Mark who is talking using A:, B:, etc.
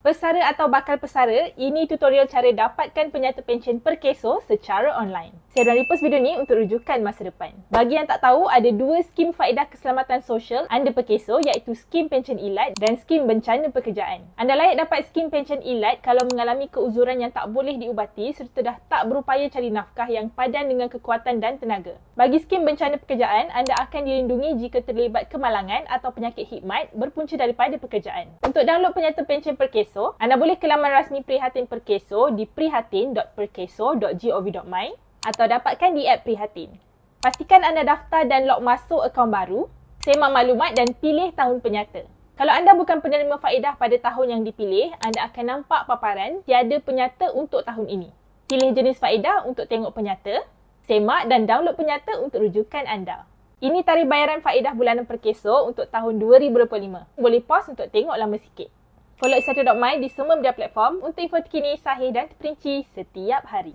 A: Pesara atau bakal pesara, ini tutorial cara dapatkan penyata pensyen Perkeso secara online. Saya dah repost video ni untuk rujukan masa depan. Bagi yang tak tahu, ada dua skim faedah keselamatan sosial under Perkeso iaitu skim pensyen ilat dan skim bencana pekerjaan. Anda layak dapat skim pensyen ilat kalau mengalami keuzuran yang tak boleh diubati serta dah tak berupaya cari nafkah yang padan dengan kekuatan dan tenaga. Bagi skim bencana pekerjaan, anda akan dilindungi jika terlibat kemalangan atau penyakit khidmat berpunca daripada pekerjaan. Untuk download penyata pensyen Perkeso, anda boleh ke laman rasmi Prihatin Perkeso di prihatin.perkeso.gov.my atau dapatkan di app Prihatin. Pastikan anda daftar dan log masuk akaun baru, semak maklumat dan pilih tahun penyata. Kalau anda bukan penerima faedah pada tahun yang dipilih, anda akan nampak paparan tiada penyata untuk tahun ini. Pilih jenis faedah untuk tengok penyata, semak dan download penyata untuk rujukan anda. Ini tarikh bayaran faedah bulanan Perkeso untuk tahun 2025. Boleh pause untuk tengok lama sikit. Follow Excited.my di semua media platform untuk info terkini, sahih dan terperinci setiap hari.